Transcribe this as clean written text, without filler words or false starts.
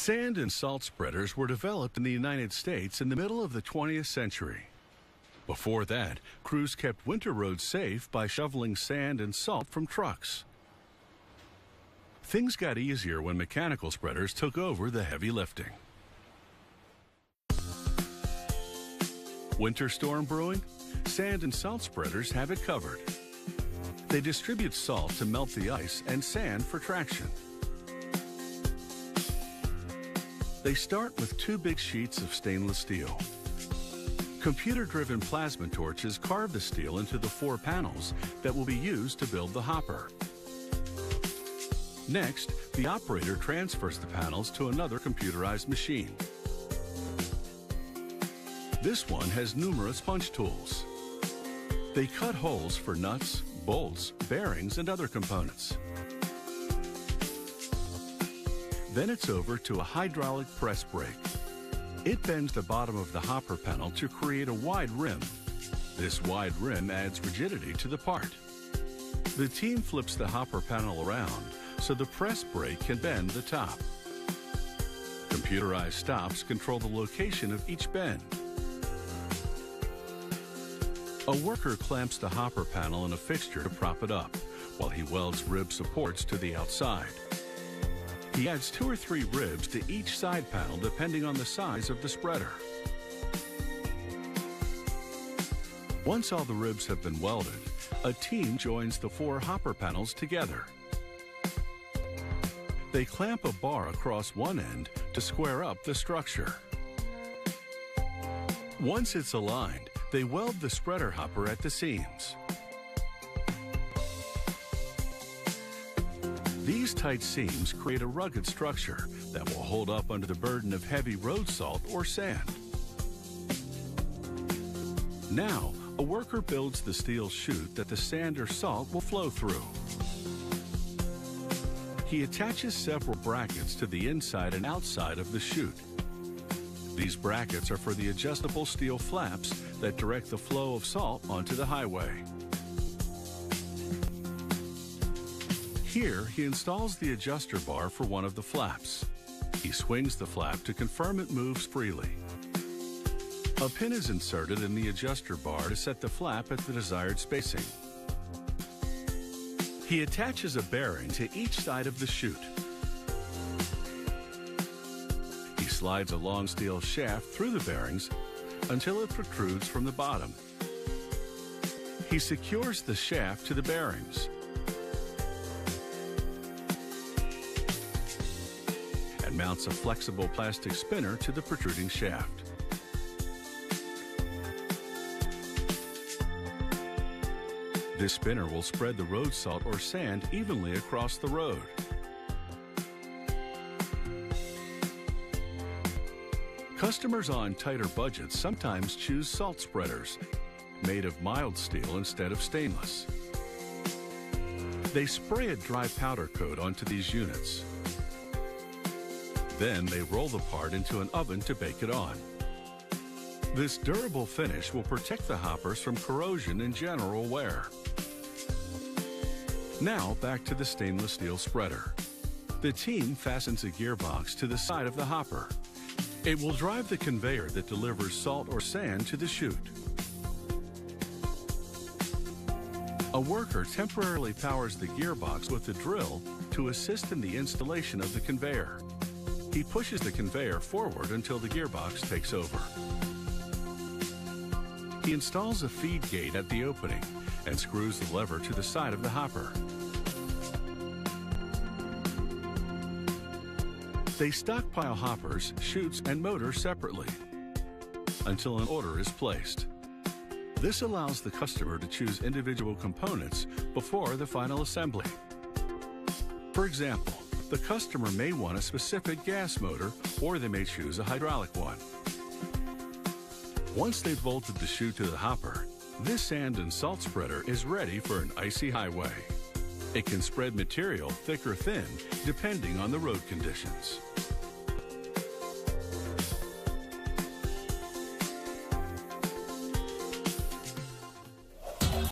Sand and salt spreaders were developed in the United States in the middle of the 20th century. Before that, crews kept winter roads safe by shoveling sand and salt from trucks. Things got easier when mechanical spreaders took over the heavy lifting. Winter storm brewing? Sand and salt spreaders have it covered. They distribute salt to melt the ice and sand for traction. They start with two big sheets of stainless steel. Computer-driven plasma torches carve the steel into the 4 panels that will be used to build the hopper. Next, the operator transfers the panels to another computerized machine. This one has numerous punch tools. They cut holes for nuts, bolts, bearings, and other components. Then it's over to a hydraulic press brake. It bends the bottom of the hopper panel to create a wide rim. This wide rim adds rigidity to the part. The team flips the hopper panel around so the press brake can bend the top. Computerized stops control the location of each bend. A worker clamps the hopper panel in a fixture to prop it up, while he welds rib supports to the outside. He adds 2 or 3 ribs to each side panel depending on the size of the spreader. Once all the ribs have been welded, a team joins the 4 hopper panels together. They clamp a bar across one end to square up the structure. Once it's aligned, they weld the spreader hopper at the seams. These tight seams create a rugged structure that will hold up under the burden of heavy road salt or sand. Now, a worker builds the steel chute that the sand or salt will flow through. He attaches several brackets to the inside and outside of the chute. These brackets are for the adjustable steel flaps that direct the flow of salt onto the highway. Here, he installs the adjuster bar for one of the flaps. He swings the flap to confirm it moves freely. A pin is inserted in the adjuster bar to set the flap at the desired spacing. He attaches a bearing to each side of the chute. He slides a long steel shaft through the bearings until it protrudes from the bottom. He secures the shaft to the bearings and mounts a flexible plastic spinner to the protruding shaft. This spinner will spread the road salt or sand evenly across the road. Customers on tighter budgets sometimes choose salt spreaders, made of mild steel instead of stainless. They spray a dry powder coat onto these units. Then they roll the part into an oven to bake it on. This durable finish will protect the hoppers from corrosion and general wear. Now back to the stainless steel spreader. The team fastens a gearbox to the side of the hopper. It will drive the conveyor that delivers salt or sand to the chute. A worker temporarily powers the gearbox with a drill to assist in the installation of the conveyor. He pushes the conveyor forward until the gearbox takes over. He installs a feed gate at the opening and screws the lever to the side of the hopper. They stockpile hoppers, chutes, and motors separately until an order is placed. This allows the customer to choose individual components before the final assembly. For example, the customer may want a specific gas motor, or they may choose a hydraulic one. Once they've bolted the chute to the hopper, this sand and salt spreader is ready for an icy highway. It can spread material thick or thin, depending on the road conditions.